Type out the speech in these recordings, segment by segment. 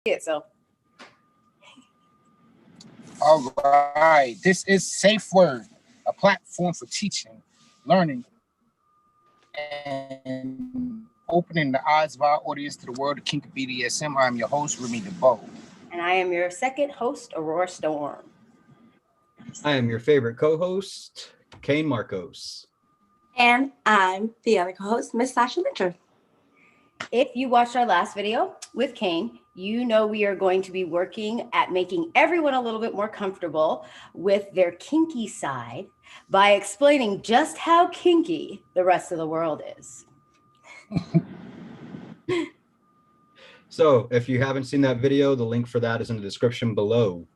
it. So, all right. This is SafeWord, a platform for teaching, learning, and opening the eyes of our audience to the world of kink BDSM. I'm your host, Remy DeBow. And I am your second host, Aurora Storm. I am your favorite co-host, Kane Marcos. And I'm the other co-host, Miss Sasha Minter. If you watched our last video with Kane, you know we are going to be working at making everyone a little bit more comfortable with their kinky side by explaining just how kinky the rest of the world is. So if you haven't seen that video, the link for that is in the description below.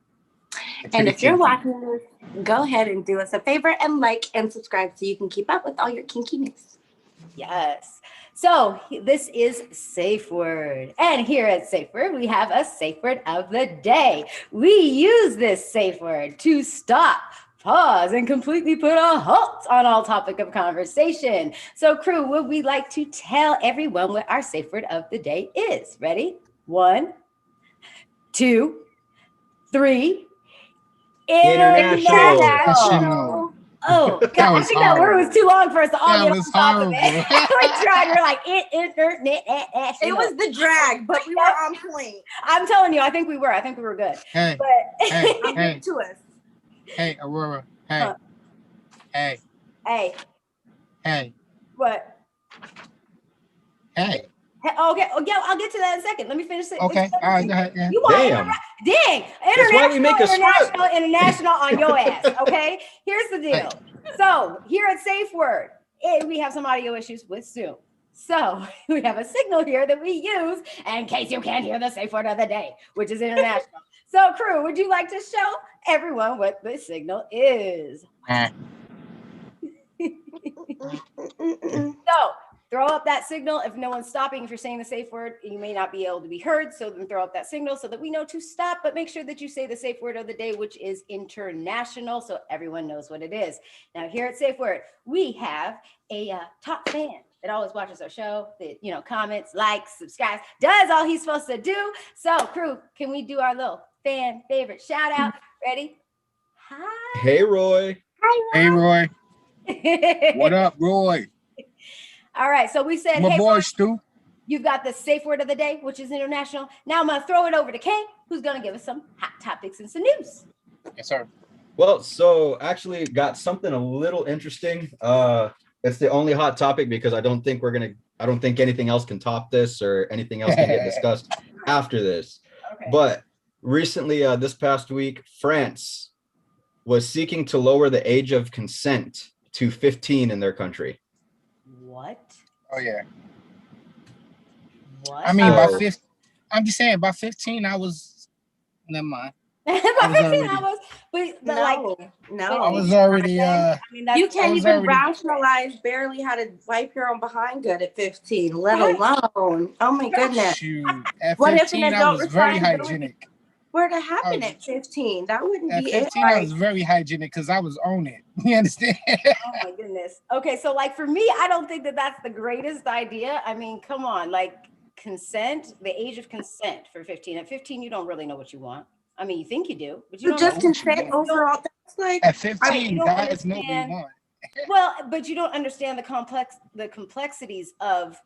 And if you're watching this, go ahead and do us a favor and like and subscribe so you can keep up with all your kinkiness. Yes. So this is SafeWord. And here at SafeWord, we have a SafeWord of the day. We use this SafeWord to stop, pause, and completely put a halt on all topic of conversation. So crew, would we like to tell everyone what our SafeWord of the day is? Ready? 1, 2, 3. International. Oh, God, I think that word was too long for us to all get on top of it. We tried, we're like, internet. It was the drag, but we were on point. I'm telling you, I think we were good. Hey, but hey, to us. hey, Aurora. Hey, hey. What? Hey. Okay, yeah, I'll get to that in a second. Let me finish it. Okay, all right, go ahead. Yeah. You want Damn. Dang, That's why we make a script. international on your ass, okay? Here's the deal. So here at SafeWord, we have some audio issues with Zoom. So we have a signal here that we use in case you can't hear the SafeWord of the day, which is international. So crew, would you like to show everyone what the signal is? So throw up that signal. If no one's stopping, if you're saying the safe word, you may not be able to be heard. So then throw up that signal so that we know to stop, but make sure that you say the safe word of the day, which is international, so everyone knows what it is. Now here at SafeWord, we have a top fan that always watches our show, that, you know, comments, likes, subscribes, does all he's supposed to do. So crew, can we do our little fan favorite shout out? Ready? Hi. Hey, Roy. Hi, Roy. Hey, Roy. What up, Roy? All right, so we said, my hey, boy, Stu. You've got the safe word of the day, which is international. Now I'm going to throw it over to Kane, who's going to give us some hot topics and some news. Yes, sir. Well, so actually got something a little interesting. It's the only hot topic because I don't think anything else can top this or anything else can get discussed after this. Okay. But recently, this past week, France was seeking to lower the age of consent to 15 in their country. What? Oh yeah. What? I mean, by 15, I'm just saying, by 15, I was. Never mind. By 15, I was, but no, like, no, I was already. I mean, you can't even rationalize barely how to wipe your own behind good at 15, let alone. Oh my goodness. Shoot. At 15, what if an adult I was very hygienic. Were to happen at 15, that wouldn't be it. At 15, I was very hygienic because I was on it. You understand? Oh my goodness. Okay, so like for me, I don't think that that's the greatest idea. I mean, come on, like consent, the age of consent for 15. At 15, you don't really know what you want. I mean, you think you do, but you don't just know consent overall. That's like at 15, guys know what we want. Well, but you don't understand the complexities of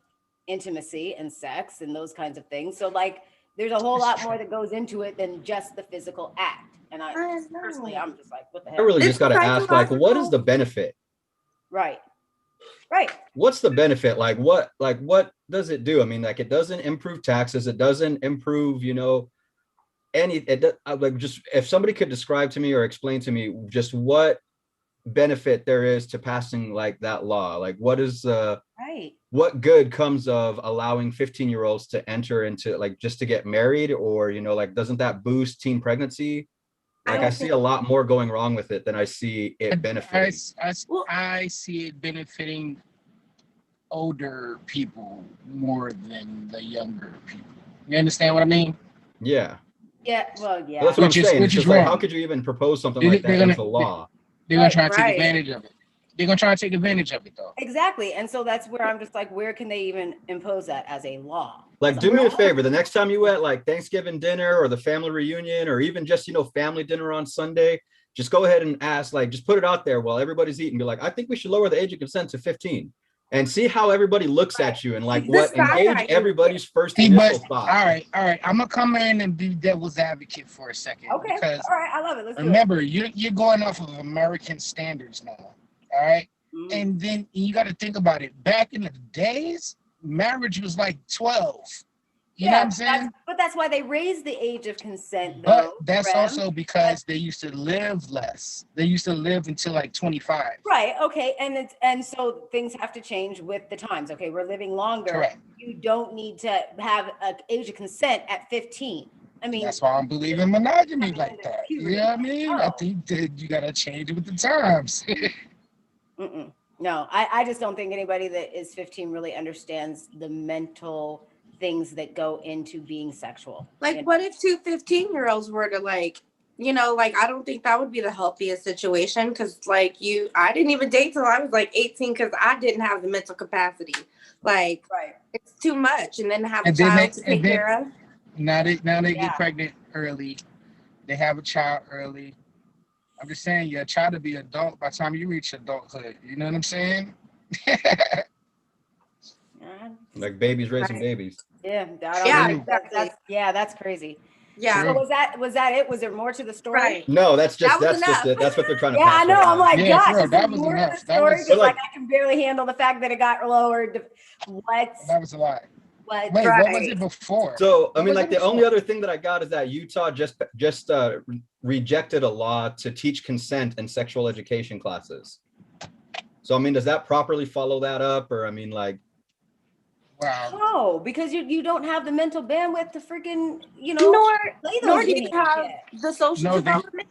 intimacy and sex and those kinds of things. So like there's a whole lot more that goes into it than just the physical act. And I personally, I'm just like, what the hell? I really just got to ask, like, what is the benefit? Right. What's the benefit? Like, what does it do? I mean, like, it doesn't improve taxes. It doesn't improve, you know, like, just if somebody could describe to me or explain to me just what benefit there is to passing like that law, like what is what good comes of allowing 15-year-olds to enter into, like, just to get married, or, you know, like, doesn't that boost teen pregnancy? Like, I see a lot more going wrong with it than I see it benefiting. I see it benefiting older people more than the younger people. You understand what I mean? Yeah. Well, yeah. Well, that's what I'm saying. It's just like, how could you even propose something like that into law? They're going to try to take advantage of it. They're going to try to take advantage of it, though. Exactly. And so that's where I'm just like, where can they even impose that as a law? Like, do me a favor. The next time you at like Thanksgiving dinner or the family reunion, or even just, you know, family dinner on Sunday, just go ahead and ask, like, just put it out there while everybody's eating. Be like, I think we should lower the age of consent to 15, and see how everybody looks at you and like what engage everybody's first initial thought. All right. I'm gonna come in and be devil's advocate for a second. Okay. Because all right. I love it. Let's remember, you're going off of American standards now. All right. Mm-hmm. And then you got to think about it. Back in the days, marriage was like 12. You know what I'm saying? But that's why they raised the age of consent, But though. that's also because they used to live less. They used to live until like 25. Right. Okay. And so things have to change with the times. Okay. We're living longer. Correct. You don't need to have an age of consent at 15. I mean, that's why I don't believe in monogamy like that. You know what I mean? I think that you got to change with the times. No, I just don't think anybody that is 15 really understands the mental things that go into being sexual. Like, what if two 15-year-olds were to like, you know, like, I don't think that would be the healthiest situation, because like I didn't even date till I was like 18 because I didn't have the mental capacity. Like, it's too much, and then have a child to take care of. Now they get pregnant early. They have a child early. I'm just saying, your child to be adult by the time you reach adulthood. You know what I'm saying? Like babies raising babies. Yeah, that's crazy. Yeah. So was that it? Was there more to the story? Right. No, that's just it. That's what they're trying to. Yeah, I know. I'm like, gosh, bro, that was more enough. to the story, That was like I can barely handle the fact that it got lowered. What? That was a lot. What? Wait, what was it before? So I mean, like the only other thing that I got is that Utah just rejected a law to teach consent in sexual education classes. So I mean, does that properly follow that up, or I mean, like? Wow. No, because you don't have the mental bandwidth to freaking, you know, nor do you have the social development,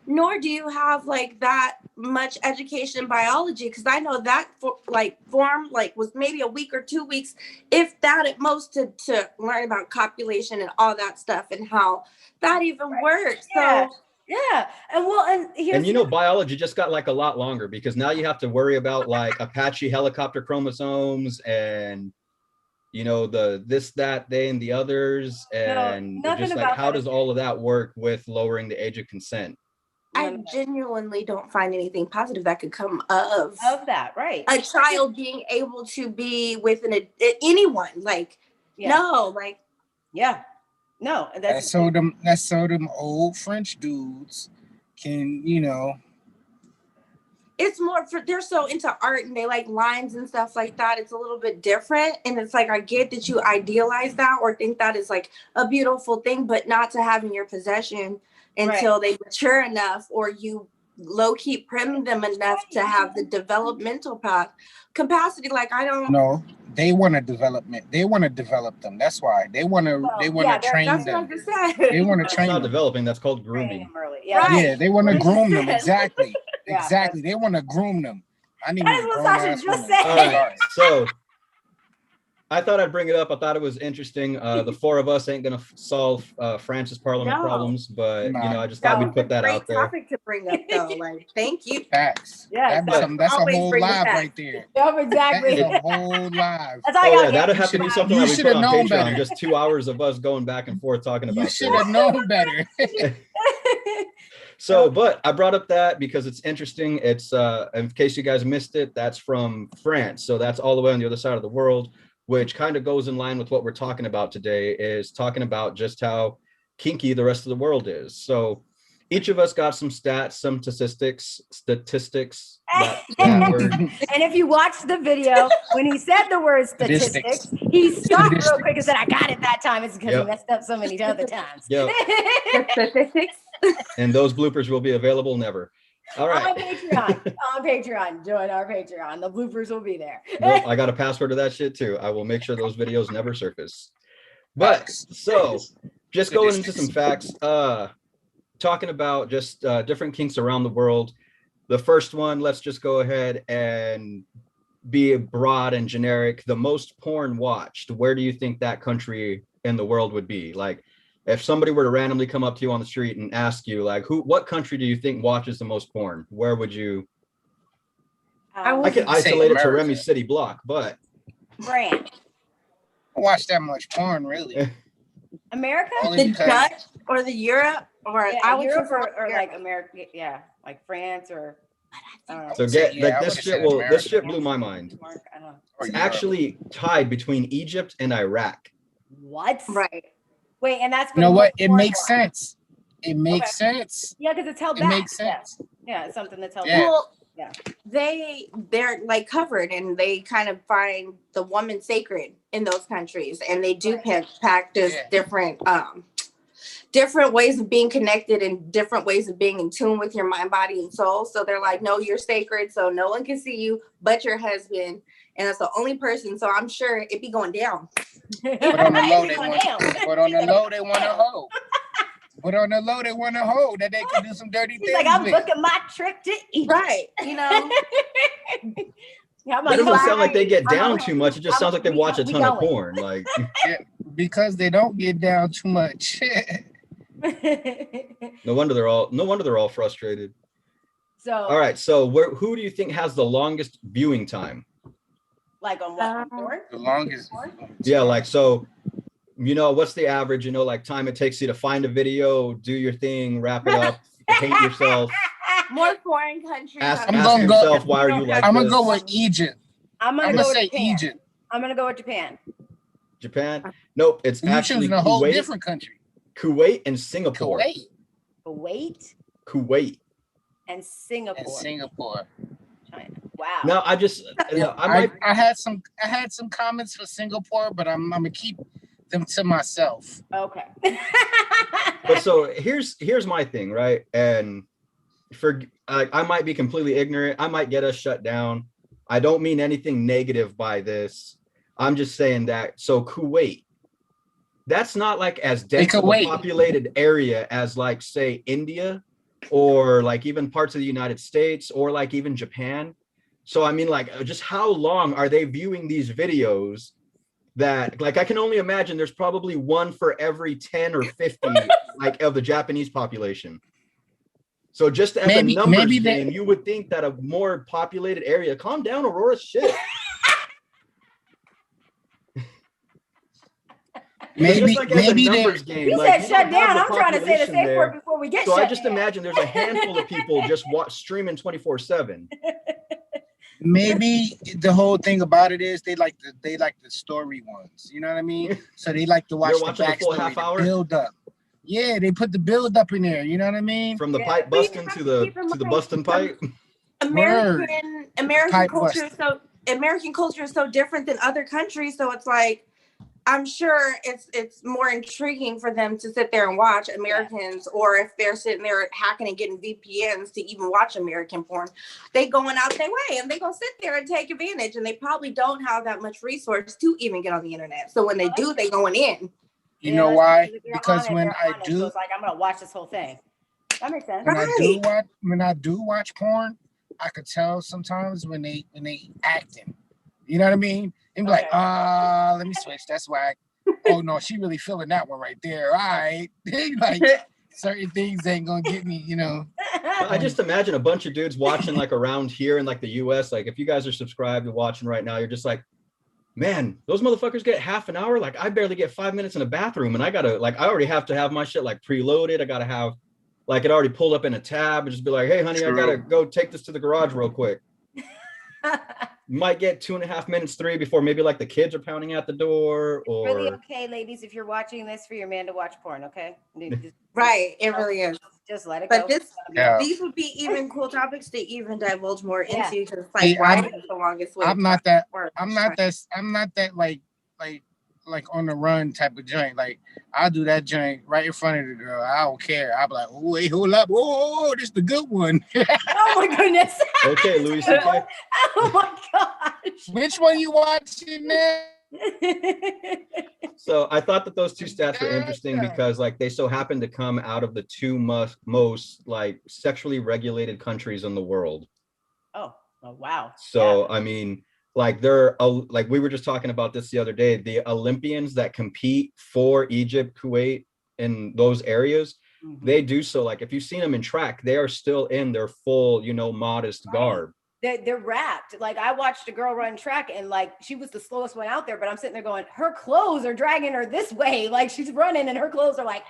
nor do you have like that much education in biology, because I know that form was maybe a week or 2 weeks, if that at most, to learn about copulation and all that stuff and how that even works. Yeah. So and you know, biology just got like a lot longer, because now you have to worry about like Apache helicopter chromosomes and, you know, the this, that, they, and the others, and just like how does all of that work with lowering the age of consent? I genuinely don't find anything positive that could come of that, right? A child being able to be with anyone, like, no, like, no. That's so them old French dudes can, you know. It's more for, they're so into art and they like lines and stuff like that. It's a little bit different. And it's like, I get that you idealize that or think that is like a beautiful thing, but not to have in your possession until they mature enough, or you low-key prim them enough to have the developmental capacity. Like, I don't know. They want to development. They want to develop them. That's why they want to. They want to train them. They want to train. That's not developing. That's called grooming. Yeah, they want to groom them. Exactly. Exactly. They want to groom them. I need that is what Sasha just said. All right. So I thought I'd bring it up. I thought it was interesting. The four of us ain't gonna solve France's parliament problems, but you know, I just thought we'd put that out there. Topic to bring up, though. Like, thank you. Facts. Yeah, that's a whole live right there. Yep, exactly. That is a whole live. That'd have to be something that we put on Patreon. Better. Just 2 hours of us going back and forth talking about. You should have known better. So, but I brought up that because it's interesting. It's in case you guys missed it, that's from France. So that's all the way on the other side of the world, which kind of goes in line with what we're talking about today, is talking about just how kinky the rest of the world is. So each of us got some stats, some statistics. And if you watch the video, when he said the word statistics, he stopped real quick and said, I got it that time. It's because he messed up so many other times. Statistics. And those bloopers will be available never. All right. On Patreon. Join our Patreon. The bloopers will be there. Nope, I got a password to that shit too. I will make sure those videos never surface. But so just going into some facts, talking about just different kinks around the world. The first one, let's just go ahead and be broad and generic. The most porn watched, where do you think that country in the world would be? Like, if somebody were to randomly come up to you on the street and ask you, like, what country do you think watches the most porn? Where would you? I can isolate it to Remy City Block, but France. don't watch that much porn, really. America? Only The because Dutch or the Europe or Yeah, I would Europe choose or Europe. like America, yeah, like France or I don't know. So say, get yeah, like I this would've shit said will this America. shit blew my mind. Denmark, I don't know. or It's Europe. actually tied between Egypt and Iraq. What? Right. Wait, and that's for You know the what? most It porn makes one. sense. It makes sense. Yeah, because it's held It back. makes sense. Yeah, it's something that's held Yeah. back. Well, Yeah. they're like covered and they kind of find the woman sacred in those countries and they do practice different different ways of being connected and different ways of being in tune with your mind, body, and soul. So they're like, no, you're sacred, so no one can see you but your husband, and that's the only person. So I'm sure it be going down. But on the low, they Going want. down. But on the low, they want to hold. But on the low, they want to hold that they can do some dirty He's things like, I'm with. booking my trip to Egypt. Right. You know, How It much? doesn't sound like they get How down much- too much. It just how sounds much like they watch a we ton of going? porn. Like, Because they don't get down too much. no wonder they're all frustrated. So, All right, so who do you think has the longest viewing time? like on what? On porn? The longest. Yeah, like so, what's the average? Like time it takes you to find a video, do your thing, wrap it up, hate yourself, more foreign countries. ask gonna yourself why are you like I'm gonna this? go with Egypt. I'm I'm gonna gonna go with say Japan. Egypt. I'm gonna go with Japan. Japan? Nope, it's You're actually choosing a whole Kuwait, different country. Kuwait and Singapore. Kuwait Kuwait. And Singapore. and Singapore. China. Wow. Now I just, I had some comments for Singapore, but I'm gonna keep them to myself. Okay. But so here's my thing, right? And I might be completely ignorant. I might get us shut down. I don't mean anything negative by this. I'm just saying that. So Kuwait, that's not like as dense of a populated area as like say India or like even parts of the United States or like even Japan. So I mean, like, just how long are they viewing these videos? That like I can only imagine there's probably one for every 10 or 50 like of the Japanese population. So just as a numbers game, you would think that a more populated area. Calm down, Aurora. Shit. Maybe numbers game. You said shut down. I'm trying to say the safe word before we get shut down. So I just imagine there's a handful of people just streaming 24/7. Maybe the whole thing about it is they like the story ones. You know what I mean? So they like to watch the backstory, the build up. Yeah, they put the build up in there. You know what I mean? From the pipe busting to the busting pipe. American culture is so different than other countries. So it's like, I'm sure it's more intriguing for them to sit there and watch Americans, or if they're sitting there hacking and getting VPNs to even watch American porn, they going out their way and they gonna sit there and take advantage, and they probably don't have that much resource to even get on the internet. So when they do, they going in. You know why? Because when I do, so it's like I'm gonna watch this whole thing. That makes sense. When I do watch porn, I could tell sometimes when they acting. You know what I mean? And be like, let me switch. That's why. Oh no, she really feeling that one right there. All right, like certain things ain't gonna get me. I just imagine a bunch of dudes watching like around here in like the U.S. Like if you guys are subscribed and watching right now, you're just like, man, those motherfuckers get half an hour. Like I barely get 5 minutes in a bathroom, and I already have to have my shit like preloaded. I gotta have like it already pulled up in a tab and just be like, hey, honey, I gotta go take this to the garage real quick. Might get 2.5 minutes, 3 before maybe like the kids are pounding at the door. Or really okay, ladies, if you're watching this, for your man to watch porn, okay? Right, it really is. Just let it go. But these would be even cool topics to even divulge more into, because like why is the longest way? I'm not that like on the run type of joint. Like I'll do that joint right in front of the girl. I don't care. I'll be like, oh wait, hold up. Oh, this is the good one. Oh my goodness. Okay, Louis C.K. Oh my gosh. Which one you watching now? So I thought that those two stats were interesting because like they so happen to come out of the two most like sexually regulated countries in the world. Oh wow. So I mean, like like we were just talking about this the other day, the Olympians that compete for Egypt, Kuwait, in those areas, they do so. Like if you've seen them in track, they are still in their full, modest garb. They're wrapped. Like I watched a girl run track and like she was the slowest one out there, but I'm sitting there going, her clothes are dragging her this way. Like she's running and her clothes are like,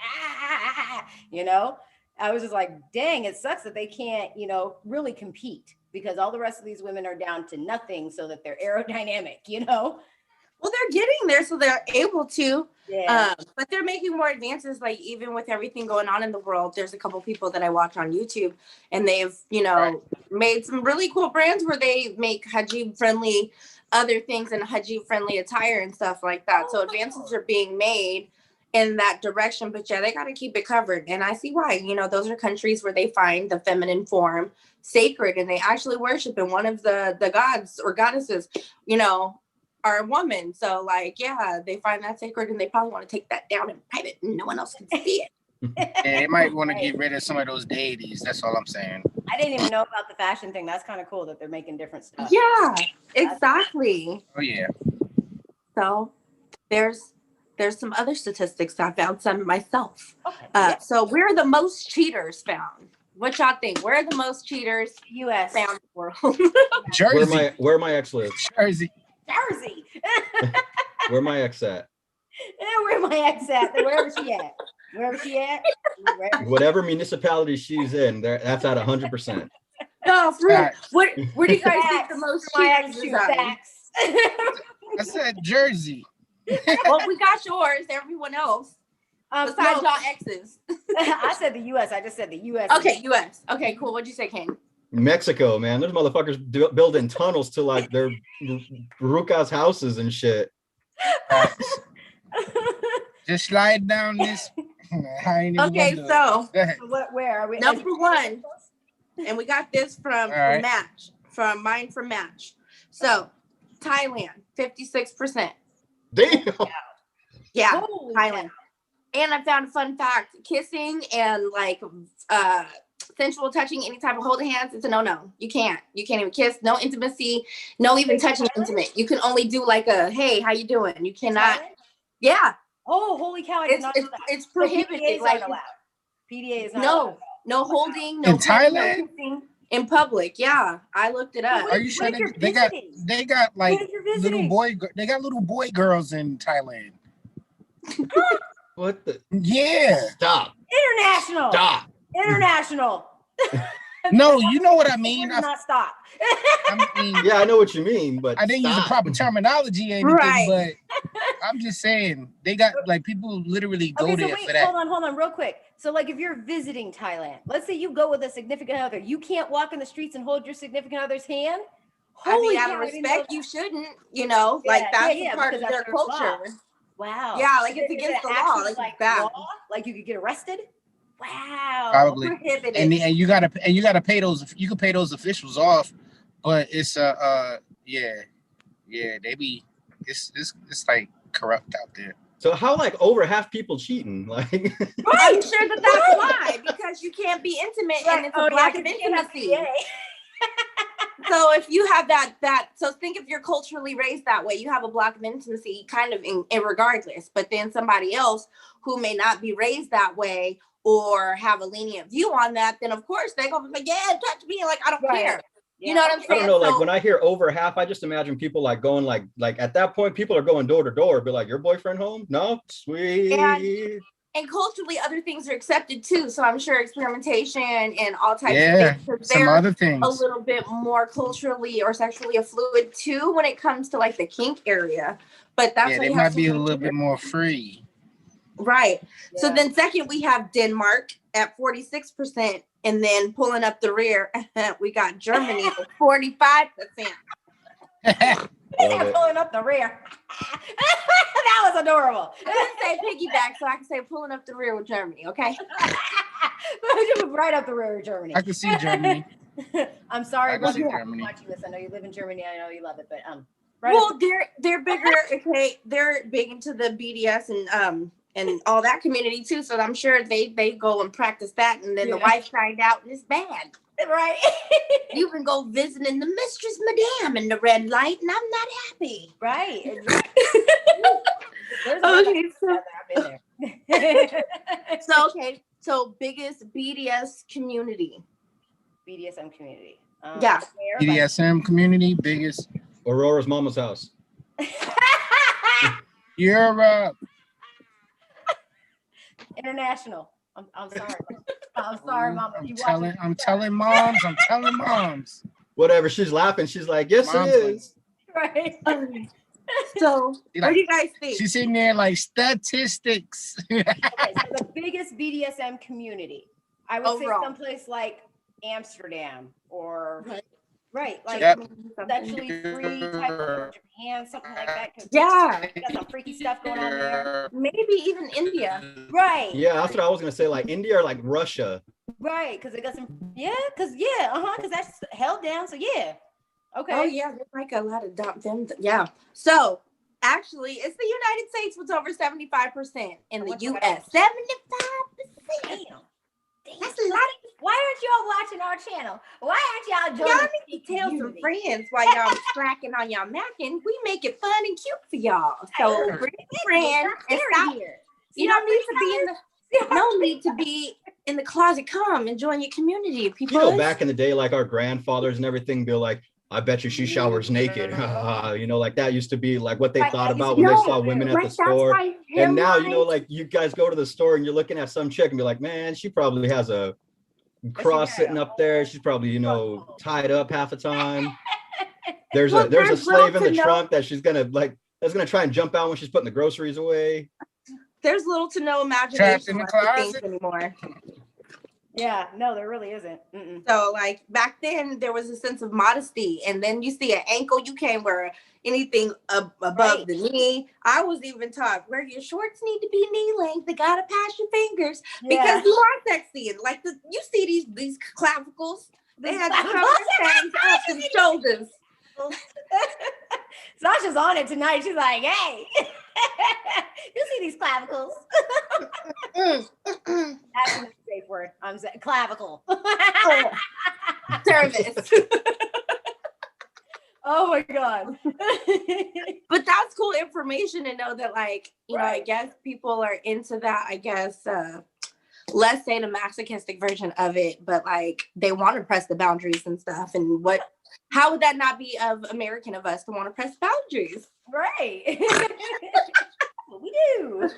you know? I was just like, dang, it sucks that they can't, you know, really compete because all the rest of these women are down to nothing so that they're aerodynamic, you know? Well, they're getting there, so they're able to. Yeah. But they're making more advances. Like even with everything going on in the world, there's a couple people that I watch on YouTube, and they've, you know, made some really cool brands where they make hijab friendly other things and hijab friendly attire and stuff like that. So advances are being made in that direction. But yeah, they got to keep it covered, and I see why. You know, those are countries where they find the feminine form sacred, and they actually worship, and one of the gods or goddesses, you know, are a woman. So like, yeah, they find that sacred and they probably want to take that down in private and no one else can see it. Yeah, they might want to get rid of some of those deities. That's all I'm saying. I didn't even know about the fashion thing. That's kind of cool that they're making different stuff. Yeah, exactly. Oh yeah. So there's some other statistics. I found some myself. Okay. So where are the most cheaters found? What y'all think? Where are the most cheaters US. found in the world? Jersey. Where my ex lives? Jersey. Jersey. Where my ex at? Where my ex at? Wherever she at. Wherever she at. Wherever she Whatever municipality she's in, that's at 100%. No, for real. Where do you guys think Facts. the most my cheaters ex shoot reside? facts. I said Jersey. Well, we got yours. Everyone else, besides No, y'all exes. I said the US. I just said the US. Okay, U.S. Okay, cool. What'd you say, King? Mexico, man. There's motherfuckers building tunnels to like their Ruka's houses and shit. Just slide down this. I ain't even Okay, gonna do it. so Go ahead. Where are we? number one, and we got this from All right. Match, from Mind for Match. So Thailand, 56%. Damn. Yeah, Holy Thailand. cow. And I found a fun fact: kissing and like sensual touching, any type of holding hands, it's a no. You can't even kiss. No intimacy. No even touching intimate. You can only do like a hey, how you doing? You cannot. Yeah. Oh, holy cow! I did not know that. It's So prohibited. PDAs Like aren't allowed. PDA is not allowed. no holding, no In touching, no Thailand? kissing in public. Yeah, I looked it up. Are you sure What if they you're got visiting? they got like What if you're visiting? they got little boy girls in Thailand. What the? Yeah. Stop. International. Stop. International. No, you know what I mean. Would not stop. I mean, Yeah, I know what you mean, but I didn't use the stop. proper terminology or anything, Right. but I'm just saying they got like people literally go Okay, so there wait, for that. hold on, real quick. So, like, if you're visiting Thailand, let's say you go with a significant other, you can't walk in the streets and hold your significant other's hand. I mean, Holy out of cow, I didn't know respect, that. you shouldn't. You know, Yeah, like that's yeah, a part because of their that's their law. culture. Wow. Yeah, like it's Is it against the law. actually, Like, like it's bad. law? Like you could get arrested. Wow. Probably. Prohibited. And you gotta pay those. You can pay those officials off, but it's yeah, they be it's like corrupt out there. So how like over half people cheating? Like I'm sure that's why, because you can't be intimate and it's a block of intimacy. So if you have that, so think if you're culturally raised that way, you have a block of intimacy kind of in regardless, but then somebody else who may not be raised that way or have a lenient view on that, then of course they're gonna be like, yeah, touch me, like I don't care. Yeah. You know what I'm I saying? don't know, like So- when I hear over half, I just imagine people like going like at that point, people are going door to door, be like, your boyfriend home? No, sweet. And culturally, other things are accepted too. So I'm sure experimentation and all types Yeah, of things. 'Cause some they're other things. a little bit more culturally or sexually fluid too when it comes to like the kink area. But that's Yeah, why they you have might be a to little bit more free. right. So Yeah. then second we have Denmark at 46%, and then pulling up the rear, we got Germany at 45%. Love it. Pulling up the rear. That was adorable. I'm gonna say piggyback so I can say pulling up the rear with Germany, okay? Right up the rear of Germany. I can see Germany. I'm sorry, I can brother. see I'm Germany. watching this. I know you live in Germany. I know you love it, but right Well, up they're bigger, okay. They're big into the BDS and all that community too. So I'm sure they go and practice that, and then the Yeah. wife find out and it's bad. right. You can go visiting the mistress, madame, in the red light, and I'm not happy. Right. There's Okay, I've been there. So biggest BDS community. BDSM community. Yeah. BDSM community, biggest. Aurora's mama's house. Europe. International. I'm sorry. I'm sorry, Mama. I'm telling moms. Whatever. She's laughing. She's like, yes, Mom's it is. Right. So what do you guys think? She's sitting there like statistics. Okay, so the biggest BDSM community, I would Overall. say someplace like Amsterdam or like Yep. sexually free type of Japan, something like that. 'Cause Yeah. got some freaky stuff going on there. Maybe even India. Right. Yeah, that's what I was gonna say. Like India or like Russia. Right. Because it got some. Yeah. Because Because that's held down. So yeah. Okay. Oh yeah, there's like a lot of them. Yeah. So actually, it's the United States was over 75% in the US. 75%. Damn. That's a lot. Why aren't y'all watching our channel? Why aren't y'all Y'all joining? need to tell some friends while y'all slacking on y'all macking. We make it fun and cute for y'all. So bring a friend and stop. You don't need to be in the no need to be in the closet. Come and join your community, people. You know, back in the day, like our grandfathers and everything, be like, I bet you she showers naked. You know, like that used to be like what they thought about when they saw women at the store. And now, you know, like you guys go to the store and you're looking at some chick and be like, man, she probably has a cross sitting up there. She's probably, you know, tied up half the time. There's a slave in the trunk that she's gonna that's gonna try and jump out when she's putting the groceries away. There's little to no imagination Trapped in the closet anymore. Yeah, no, there really isn't. Mm-mm. So like back then there was a sense of modesty, and then you see an ankle, you can't wear anything above the knee. I was even taught where your shorts need to be knee length. They gotta pass your fingers because you are sexy. And like you see these clavicles, they had to cover things up and shoulders. Sasha's on it tonight. She's like, hey, you see these clavicles? That's a safe word. I'm saying clavicle. Service. Oh my God. But that's cool information to know that, like, you know, I guess people are into that, I guess, let's say the masochistic version of it, but like they want to press the boundaries and stuff. And how would that not be of American of us to want to press boundaries? Right. What we do.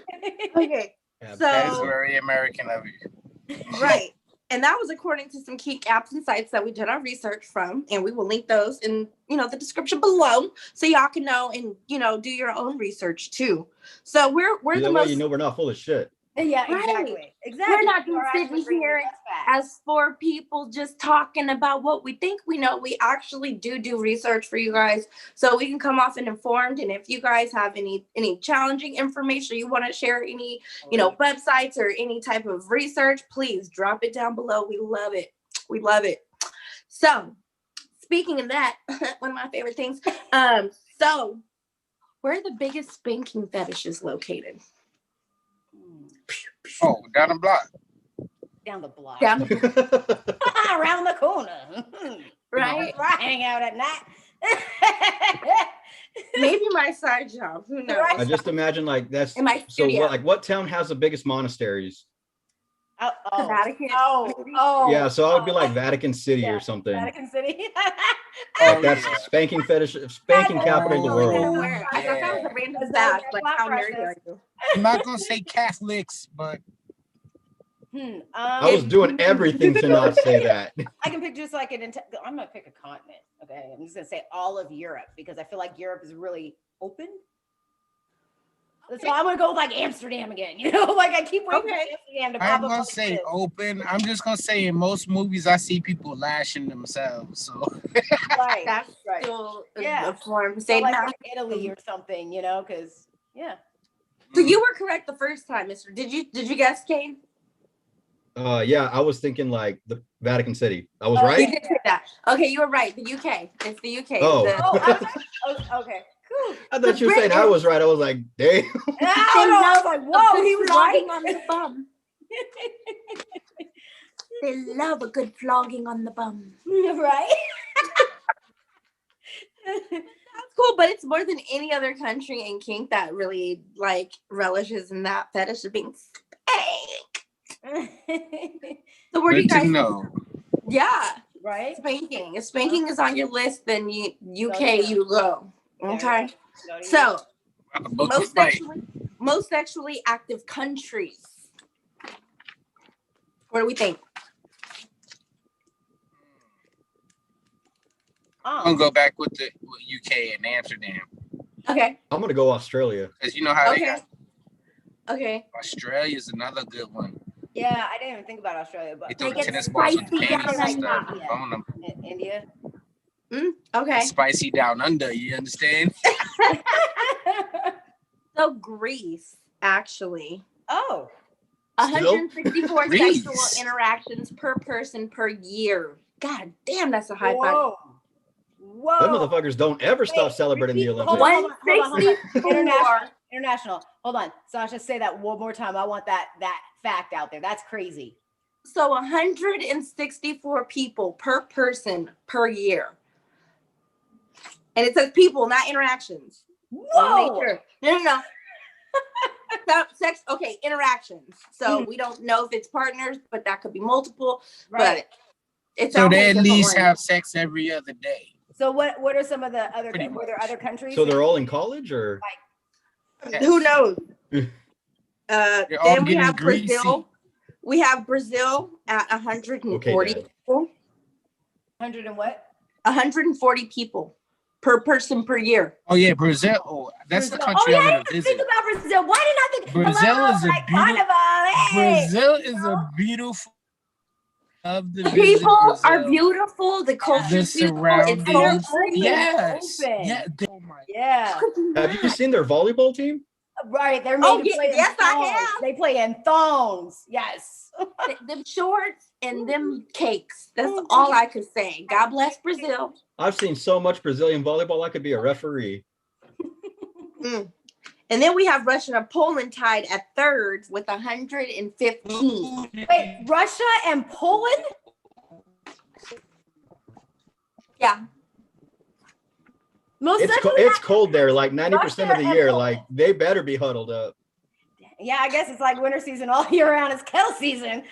Okay. Yeah, So that's very American of you. Right. And that was according to some kink apps and sites that we did our research from. And we will link those in, you know, the description below so y'all can know and, you know, do your own research too. So we're the most, you know, we're not full of shit. Yeah, right. Exactly. We're not just sitting here as four people just talking about what we think we know. We actually do research for you guys so we can come off and informed. And if you guys have any challenging information, you want to share any, you know, websites or any type of research, please drop it down below. We love it. We love it. So speaking of that, one of my favorite things. So where are the biggest spanking fetishes located? Oh, down the block. Down the block. Down the Around the corner. right? Where I hang out at night. Maybe my side job. Who knows? I just imagine like that's In my so studio. what town has the biggest monasteries? The Vatican. Yeah, so I would be like Vatican City or something. Vatican City. Like that's spanking capital of the world. I thought that was a random fact. Like, how nerdy are you? I'm not gonna say Catholics, but I was doing everything to not say that. I can pick just like I'm gonna pick a continent. Okay, I'm just gonna say all of Europe because I feel like Europe is really open. So I'm gonna go with like Amsterdam again. You know, like I keep waiting for Amsterdam to pop I'm up. gonna say open. I'm just gonna say in most movies I see people lashing themselves. So Right, That's right. still Yeah. a form. So Say like now. in Italy or something, you know, because So you were correct the first time, Mister. Did you guess, Kane? Yeah, I was thinking like the Vatican City. I was You right. did say that. Okay, you were right. The UK. It's the UK. Oh. Okay, cool. I thought you were saying I was right. I was like, damn. No, I was like, whoa, he was right. on the bum. They love a good flogging on the bum. Right. That's cool, but it's more than any other country in kink that really like relishes in that fetish of being spanked. So where do you good to guys know. Yeah. Right? Spanking. If spanking is on your list, then UK Go. you go. Okay. Go to So About to fight. most sexually active countries. What do we think? I'm gonna go back with the UK and Amsterdam. Okay. I'm gonna go Australia. Because you know how they Okay. got Okay. Australia's another good one. Yeah, I didn't even think about Australia, They but throw Make the it tennis balls with the spicy panties and down stuff under. on them. India. Okay. Spicy down under, you understand? So Greece, actually. Oh, 164 Greece. sexual interactions per person per year. God damn, that's a high five. whoa. Whoa. Them motherfuckers don't ever stop Wait, celebrating the repeat- Olympics. hold on. 164. International. Hold on. Sasha, say that one more time. I want that fact out there. That's crazy. So 164 people per person per year. And it says people, not interactions. Whoa. Sure. No. Sex, okay, interactions. So we don't know if it's partners, but that could be multiple. Right. But it's So all they at different least ones. have sex every other day. So what are some of the other Pretty were there much. other countries? So they're all in college, or Yes. Who knows? They're all Then we getting have greasy. Brazil. We have Brazil at 140 Okay, Dad. people. 100 and what? 140 people per person per year. Oh yeah, Brazil. Oh, that's the Brazil. country Oh, I yeah, want to think visit. about Brazil. Why did I think Brazil hello, is a like beautiful- Carnival, hey. Brazil is a beautiful. Love to visit People Brazil. are beautiful. The culture The is beautiful. surroundings. It's so Open. free. Yes. Open. Yeah. Oh my. Yeah. have you seen their volleyball team? Right. They're made Oh, to yeah, play in yes, I thongs. have. They play in thongs. Yes. Them shorts and them cakes. That's all I could say. God bless Brazil. I've seen so much Brazilian volleyball. I could be a referee. And then we have Russia and Poland tied at third with 115. Wait, Russia and Poland? Yeah. Most It's sexually it's active- cold there, like 90% of the Russia and year. Poland. Like they better be huddled up. Yeah, I guess it's like winter season all year round. It's kettle season.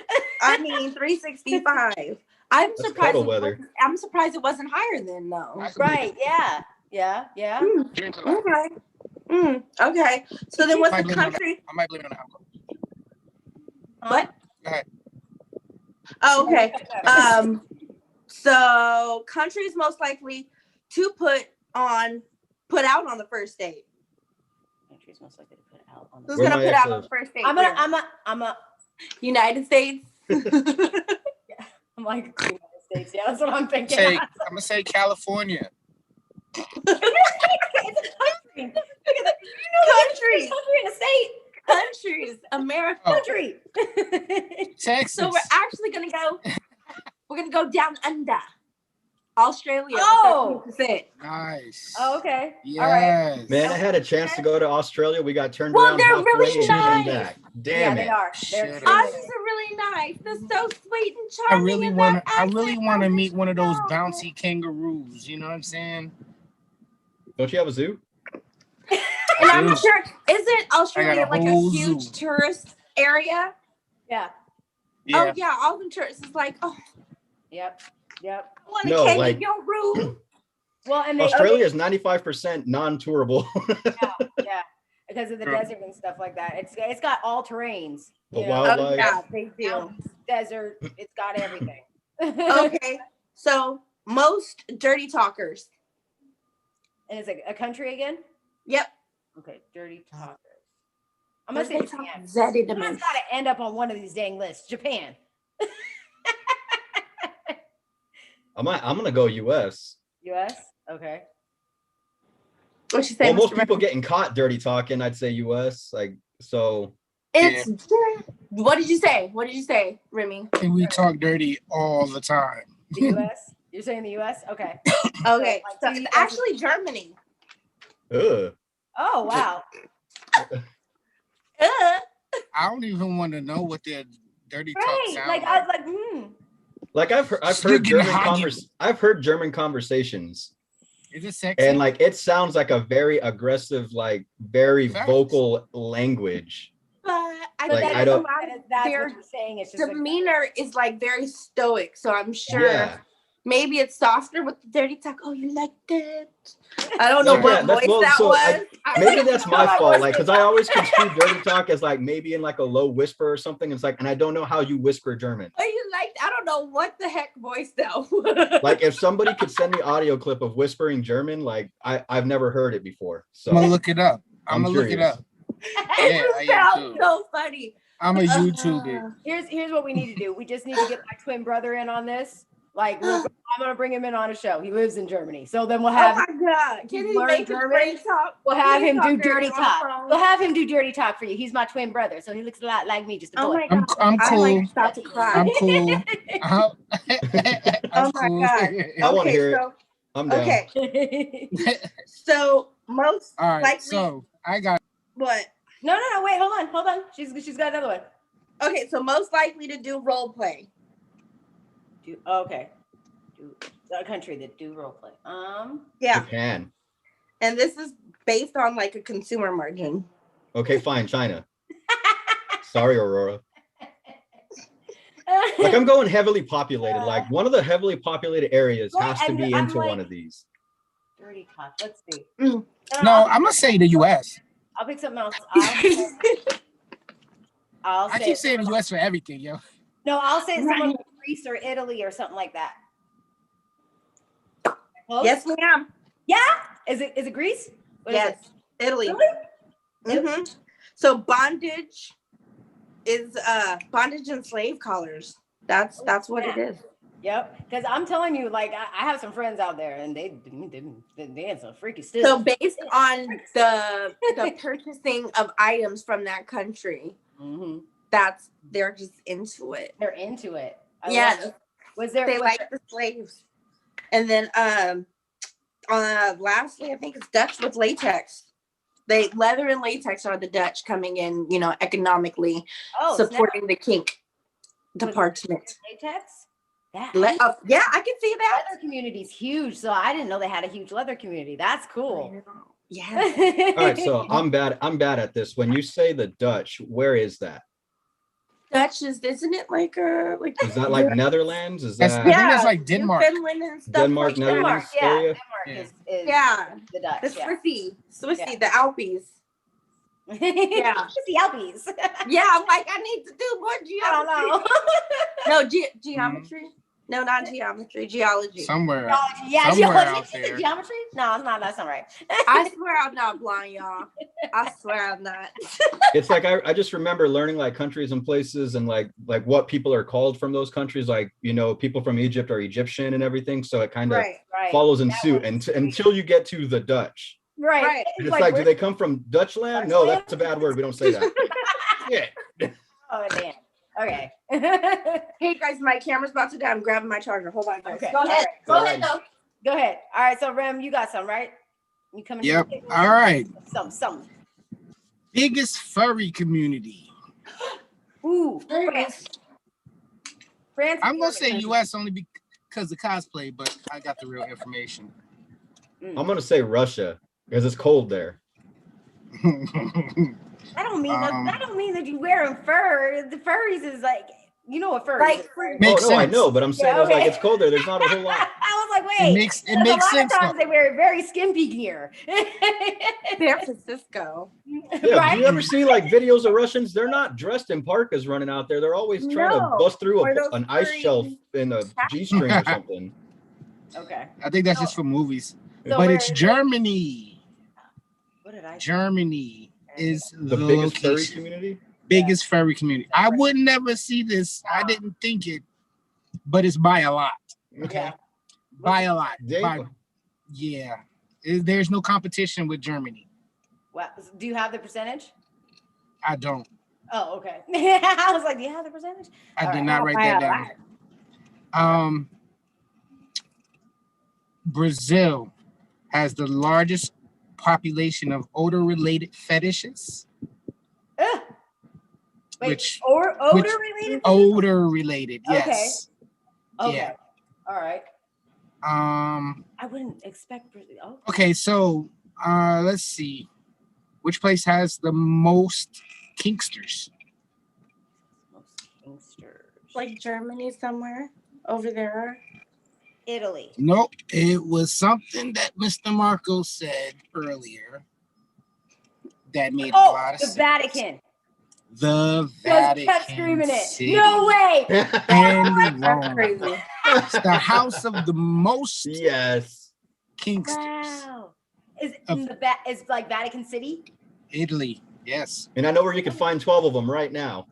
I mean, 365. I'm That's surprised. cuddle weather. I'm surprised it wasn't higher then, though. Right. Yeah. Yeah. Yeah. Okay. Okay. So then, what's I the might blame it on country? I might blame it on the alcohol. What? Go ahead. Oh, okay. So countries most likely to put out on the first date. Countries most likely to put out on Who's Where gonna my put out ex on is. the first date? I'm a United States. I'm like the United States. Yeah, that's what I'm thinking. I'm gonna say California. It's a country. Look at that. You know Countries. country and a state. Countries. America. Oh. Country. Texas. So we're actually gonna go. We're gonna go down under. Australia. Oh. 13%. Nice. Oh, okay. Yes. All right. Man, I had a chance to go to Australia. We got turned Well, around they're halfway really and came nice. back. Yeah, Damn they it. are. They're Shut extremely up. Aussies are really nice. They're so sweet and I charming. really and want that to. I really accent, want to I meet one of those know. bouncy kangaroos. You know what I'm saying? Don't you have a zoo? And I'm Zoo. sure, isn't Australia a like a whole huge zoo. tourist area? Yeah. Yeah. Oh yeah, all the tourists is like, oh, Yep. Yep. I want to No, cake like- in your room. Well, and Australia is 95% non-tourable. yeah, because of the desert and stuff like that. It's got all terrains. The you know, Oh wildlife. yeah, they do. mountains, desert. It's got everything. Okay, so most dirty talkers. And it's a country again. Yep. Okay, dirty talkers. I'm gonna say Dirty Japan. talkers, that is the Someone's most. got to end up on one of these dang lists. Japan. I'm gonna go US. U.S. Okay. What you Well, say? most Mr. people Red? getting caught dirty talking. I'd say US. Like so. It's. What did you say? What did you say, Remy? And we talk dirty all the time. The U.S. You're saying the U.S. Okay. Okay, like, so two it's actually Germany. Ugh. Oh wow. I don't even want to know what their dirty talk Right. sound Like like. I was like, Like I've You're heard getting German hoggy. I've heard German conversations, Is it sexy? and like it sounds like a very aggressive, like very Facts. vocal language. But I Like, think I don't- a lot of that's their what you're saying. It's just like, demeanor is like very stoic. So I'm sure Yeah. maybe it's softer with the dirty talk. Oh, you like that? I don't know Yeah, what that's- voice well, that so was. maybe that's my fault. Like, because I always construe dirty talk as like maybe in like a low whisper or something. It's like, and I don't know how you whisper German. Oh, you like? I don't know what the heck voice that was. Like, if somebody could send me audio clip of whispering German, like I've never heard it before. So I'm gonna look it up. I'm I'm gonna look it curious. up. It I am sounds too. so funny. I'm a YouTuber. Here's what we need to do. We just need to get my twin brother in on this. Like, I'm gonna bring him in on a show. He lives in Germany, so then we'll Oh have my god! Can he learn make his German? brain talk? we'll have Please him do talk dirty dirty talk. on We'll have him do dirty talk for you. He's my twin brother, so he looks a lot like me, just a Oh boy. my god! I'm I'm cool. like about to cry. I'm cool. I'm Oh my cool. god! I want to Okay, hear it. so I'm down. okay, so most All right, likely so I got what? No, wait, hold on. She's got another one. Okay, so most likely to do role play. Do a country that do role play. Yeah, Japan. and this is based on like a consumer margin. Okay, fine. China. Sorry, Aurora. Like, I'm going heavily populated. Like, one of the heavily populated areas Well, has to and be I'm into like- one of these. dirty talk. Let's see. Mm. no. I'm gonna say the U.S. I'll pick something else. I keep saying the U.S. for everything, yo. No, I'll say someone Right. from Greece or Italy or something like that. Close? Yes, ma'am. Yeah. Is it Greece? What is Yes, Italy. Really? hmm So bondage is bondage and slave collars. That's what it is. Yep. Because I'm telling you, like, I have some friends out there, and they had some freaky stuff. So based on the purchasing of items from that country, Mhm. they're just into it. They're into it. I Yeah. love it. Was there? They was like there- the slaves. And then lastly, I think it's Dutch with latex. Leather and latex are the Dutch coming in, economically supporting the kink department. latex? That Yeah, I can see that. leather community's huge, so I didn't know they had a huge leather community. That's cool. Yeah. All right, so I'm bad at this. When you say the Dutch, where is that? Dutch isn't it like Is that like Netherlands? Is That's- that I think that's like Denmark. Finland and stuff Denmark, like that. Netherlands? Denmark, yeah. area? Denmark Yeah. is Yeah. the Dutch. The Yeah. Swissy, the Alpes. Yeah. Just the Alpes. Yeah, I'm like, I need to do more I geometry. don't know. No, geometry. No, not geometry. Geology. Somewhere. Yeah, Somewhere geology. out Is it there. geometry? No, it's not. That's not right. I swear I'm not blind, y'all. I swear I'm not. It's like I just remember learning like countries and places and like what people are called from those countries. Like, people from Egypt are Egyptian and everything. So it kind of Right. Right. follows in That suit was until you get to the Dutch. Right. Right. And it's like, do where- they come from Dutchland? No, Dutchland? that's a bad word. We don't say that. Yeah. Oh damn. Okay. Hey guys, my camera's about to die. I'm grabbing my charger. Hold on, guys. Okay. Go ahead. Go Go ahead. ahead, though. Go ahead. All right. So Rem, you got some, right? You coming? to Yep. the table? All right. Some. Biggest furry community. Ooh. France. France. I'm gonna say U.S. only because of cosplay, but I got the real information. I'm going to say Russia because it's cold there. I don't mean that. Um, That don't mean that you wearing fur. The furries is like, you know what furries Like, is, right? Makes Oh, no, I sense. know, but I'm saying Yeah, it's like okay. it's cold there. There's not a whole lot. I was like, It wait. makes Because a lot sense of times though. they wear very skimpy gear. San Francisco. Yeah, Right? do you ever see like videos of Russians? They're not dressed in parkas running out there. They're always trying to No. bust through Or those an ice furry- shelf in a G-string or something. Okay. I think that's just for movies. So But where it's is it? Germany. What did I say? Germany is The biggest furry location. community? Biggest furry community. I would never see this. I didn't think it, but it's by a lot. Yeah. By a lot. Damn. By, yeah. There's no competition with Germany. Well, do you have the percentage? I don't. Oh, okay. I was like, do you have the percentage? I All did right. not write that down. Brazil has the largest population of odor-related fetishes. Ugh. Wait, Which- odor which- related? Odor-related, Okay. yes. Okay. Yeah. All right. I wouldn't expect Brazil. Oh, Okay, so let's see. Which place has the most kinksters? most kinksters. Like Germany somewhere over there. Italy. Nope. It was something that Mr. Marco said earlier that made a lot of The sense. Vatican. The Just kept Vatican screaming it. City. No way. And That's Rome. crazy. It's the house of the most Yes. kinksters. Wow. Is Of- is like Vatican City? Italy. Yes. And I know where you can find 12 of them right now.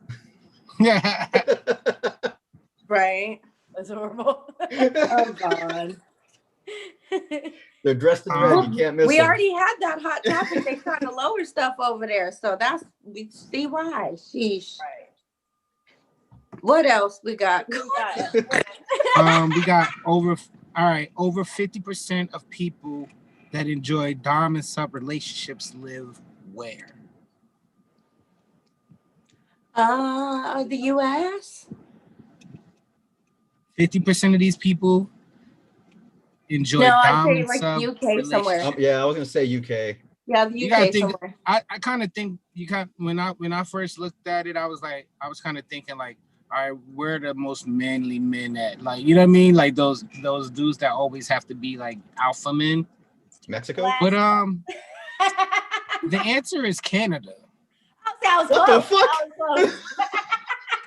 Right. That's horrible. Oh God. They're dressed in red. You can't miss We them. already had that hot topic. They trying to lower stuff over there, so we see why. Sheesh. Right. What else we got? We got We got over 50% of people that enjoy dom and sub relationships live where? The U.S. 50% of these people enjoy No, I'd dom say and like sub UK somewhere. relationships. Yeah, I was gonna say UK. Yeah, the You gotta UK think. somewhere. I kind of think when I first looked at it, I was kind of thinking like, all right, where are the most manly men at? Like, you know what I mean? Like those dudes that always have to be like alpha men. Mexico? But the answer is Canada. That was What close. the fuck? That was close.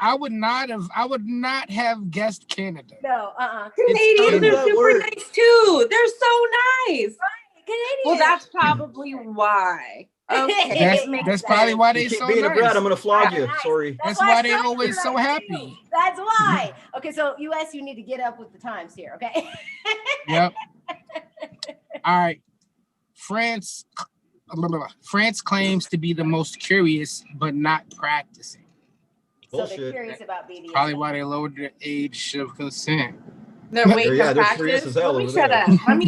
I would not have guessed Canada. No, Canadians Canada. are super nice too. They're so nice. Canadian. Well, that's probably why. Okay, That's probably why they You keep so being a brat, nice. I'm gonna flog you. Nice. Sorry. That's why they France always is so nice, happy. too. That's why. Okay, so US, you need to get up with the times here, okay? Yep. All right. France claims to be the most curious, but not practicing. So they're Bullshit. curious about BDSM. Probably why they lowered the age of consent. they're waiting Yeah, to they're practice. serious as hell Let me over shut there. up. Let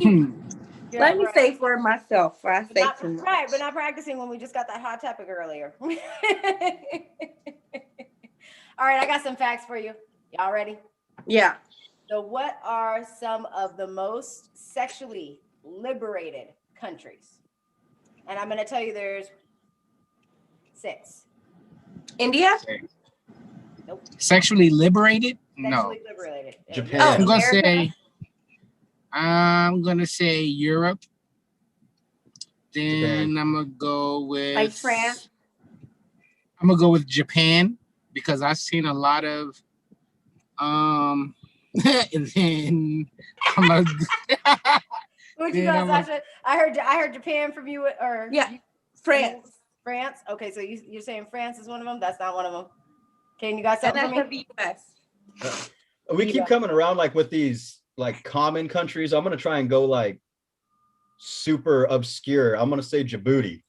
me right. say for myself. For I say too much. Right, but not practicing when we just got that hot topic earlier. All right, I got some facts for you. Y'all ready? Yeah. So, what are some of the most sexually liberated countries? And I'm going to tell you there's 6. India. Nope. Sexually liberated? No. Sexually liberated. Japan. Oh, I'm gonna America? say Europe. Then Japan. I'm gonna go with Like France? I'm gonna go with Japan because I've seen a lot of and then I'm gonna What'd you Yeah, got, Sasha? I heard Japan from you, or Yeah. France. France. Okay, so you're saying France is one of them. That's not one of them. Kane, you got And something that's for me? the U.S. We keep coming around like with these like common countries. I'm gonna try and go like super obscure. I'm gonna say Djibouti.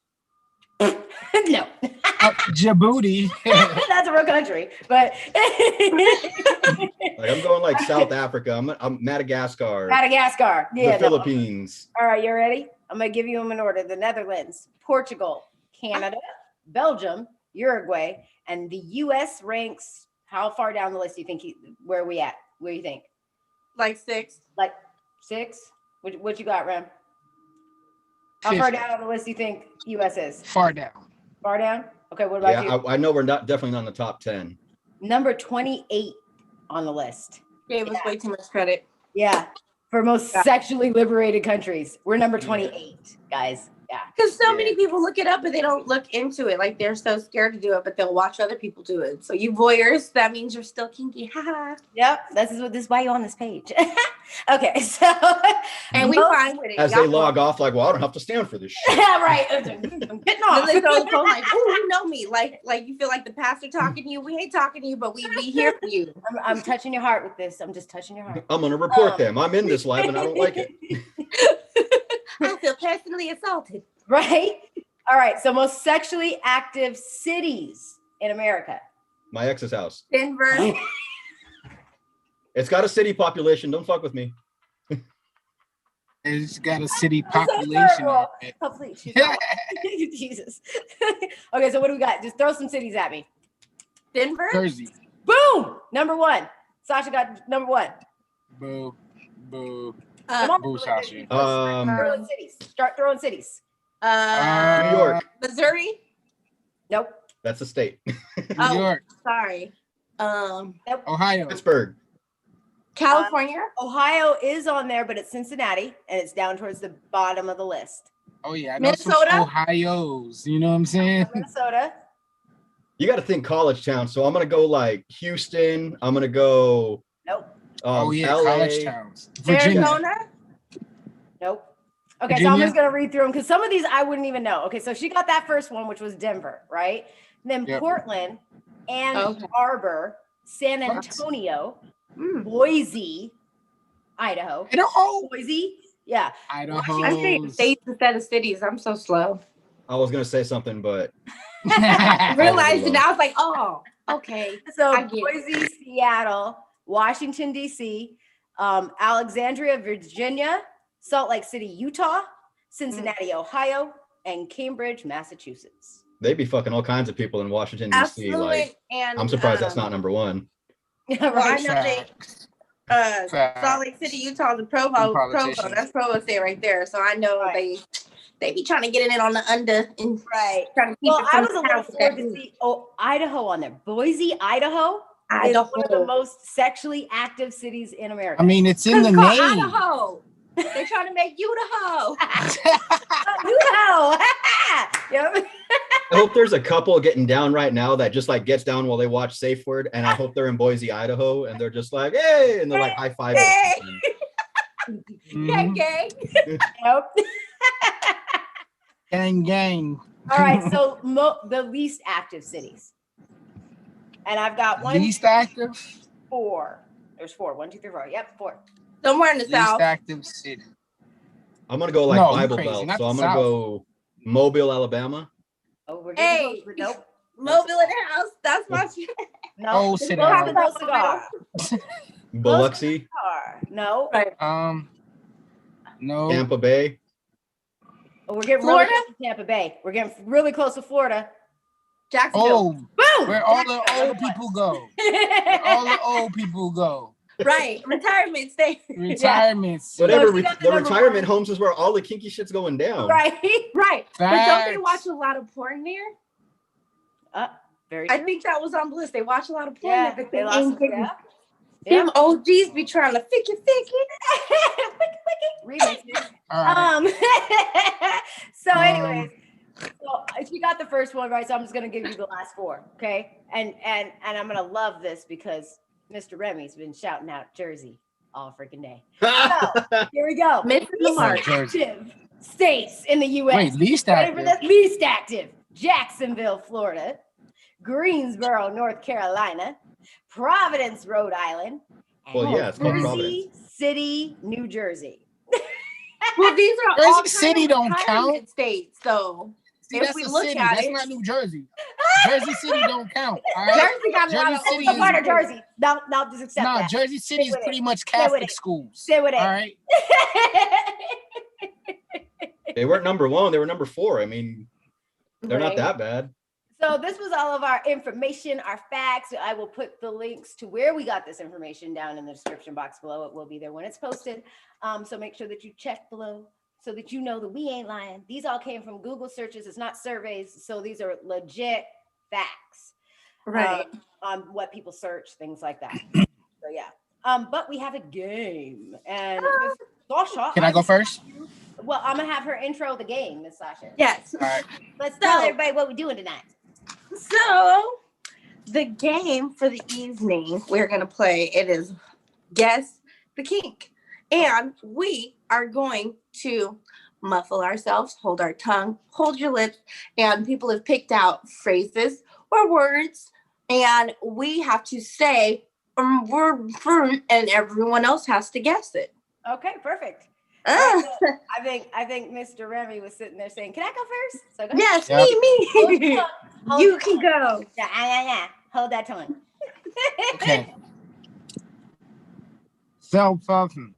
No, Djibouti. that's a real country, but Like I'm going like South Africa. I'm Madagascar. Madagascar. Yeah, The no. Philippines. All right, you ready? I'm gonna give you them in order: the Netherlands, Portugal, Canada, Belgium, Uruguay, and the U.S. ranks. How far down the list do you think? Where are we at? Where do you think? Like 6. Like 6? What you got, Rem? How far down on the list do you think U.S. is? Far down. Far down? Okay, what about you? I know we're definitely not in the top 10. Number 28 on the list. Gave us way too much credit. Yeah. For most sexually liberated countries. We're number 28, guys. Yeah. Because so many people look it up, but they don't look into it. Like they're so scared to do it, but they'll watch other people do it. So you voyeurs, that means you're still kinky. Yep. This is why you're on this page. Okay, so And we fine with it. As Y'all they log know. off, like, well, I don't have to stand for this shit. right. I'm getting Then off. they throw the phone like, oh, you know me. Like you feel like the pastor talking to you. We ain't talking to you, but we here for you. I'm touching your heart with this. I'm just touching your heart. I'm gonna report them. I'm in this live and I don't like it. I feel personally assaulted. Right? All right. So most sexually active cities in America. My ex's house. Denver. It's got a city population. Don't fuck with me. It's got a city so population. terrible. Hopefully she's not. Jesus. Okay, so what do we got? Just throw some cities at me. Denver. Jersey. Boom! Number 1. Sasha got number 1. Boo. Boo. Come on. Boo, Sasha. Throwing cities. Start throwing cities. New York. Missouri. Nope. That's a state. New York. Sorry. Ohio. Pittsburgh. California. Ohio is on there, but it's Cincinnati, and it's down towards the bottom of the list. Oh yeah, I know Minnesota? some Ohio's. You know what I'm saying? Minnesota. You got to think college town. So I'm gonna go like Houston. I'm gonna go. Nope. Oh yeah, LA. college towns. Virginia. Arizona. Nope. Okay, so Virginia? I'm just gonna read through them because some of these I wouldn't even know. Okay, so she got that first one, which was Denver, right? Then Yep. Portland, Ann Okay. Arbor, San What? Antonio, Mm. Boise, Idaho. Idaho. Boise, yeah. Idaho. I'm saying states instead of cities. I'm so slow. I was gonna say something, but Realized it. I was like, oh, okay. So I get it. Boise, Seattle, Washington, D.C., Alexandria, Virginia, Salt Lake City, Utah, Cincinnati, Ohio, and Cambridge, Massachusetts. they be fucking all kinds of people in Washington D.C. Absolutely. Like, And I'm surprised that's not number one. Yeah, Well, I right. know they. Salt Lake City, Utah, the Provo. Politicians. That's Provo State right there. So I know Right. they be trying to get it in on the under and Right. trying to keep Well, it I from was a the little house. forward to see Idaho on there. Boise, Idaho is one of the most sexually active cities in America. I mean, it's in the It's called name. Idaho. They're trying to make you the hoe. Idaho. Yep. I hope there's a couple getting down right now that just like gets down while they watch SafeWord, and I hope they're in Boise, Idaho, and they're just like, hey, and they're like high fiving. Hey. Mhm. Gang. Yep. Gang, gang. All right, so the least active cities. And I've got Least active. 4. There's 4. 1, 2, 3, 4. Yep, 4. Somewhere in the Least south. active city. I'm gonna go like No, you Bible crazy, Belt, not so the I'm gonna South. go Mobile, Alabama. Oh, we're getting Hey. close, but nope. Mobile in the house. That's my No. Oh, It's sit close down. to no cigar. Biloxi, No. right. No. Tampa Bay. Oh, we're getting Florida? really close to Tampa Bay. We're getting really close to Florida. Jacksonville. Oh, Boom! where all the old people go. Where all the old people go. Right. Retirement state. Retirement. city. Whatever. she got the The number retirement 1. homes is where all the kinky shit's going down. Right. Right. But don't they Facts. watch a lot of porn there? Very I true. think that was on the list. They watch a lot of porn Yeah, there, but they they lost ain't getting. Yeah. Them OGs be trying to fix it. Remix it. All right. So anyways, so she got the first one right, so I'm just gonna give you the last 4, okay? And I'm gonna love this because Mr. Remy's been shouting out Jersey all freaking day. So here we go. Missing the Least mark. active states in the U.S. Wait, least Ready for active. this? Least active: Jacksonville, Florida; Greensboro, North Carolina; Providence, Rhode Island; and Well, yeah, it's called Jersey Providence. City, New Jersey. Well, these are Jersey all kind City of don't retirement count. states, though. See, If that's we a look city. at That's it- not New Jersey. Jersey City don't count. All right. Jersey got a lot Jersey of City What is- part of Jersey? No, just accept Nah, that. Jersey City is with it. pretty much Stay with Catholic it. schools. Stay with it. All right. They weren't number 1. They were number 4. I mean, they're not Right. that bad. So this was all of our information, our facts. I will put the links to where we got this information down in the description box below. It will be there when it's posted. So make sure that you check below so that you know that we ain't lying. These all came from Google searches. It's not surveys. So these are legit facts. Right. On what people search, things like that. So yeah. But we have a game. And Miss Sasha, Can I go first? well, I'm gonna have her intro the game, Miss Sasha. Yes. All right. Let's tell So- everybody what we're doing tonight. So, the game for the evening we're going to play, it is Guess the Kink. And we are going to muffle ourselves, hold our tongue, hold your lips, and people have picked out phrases or words, and we have to say word, and everyone else has to guess it. Okay, perfect. Ah, I think Mr. Remy was sitting there saying, "Can I go first?" So go yes, Yep. Hold me. your tongue. Hold You your can tongue. go. Yeah. Hold that tongue. Okay. Cell popping.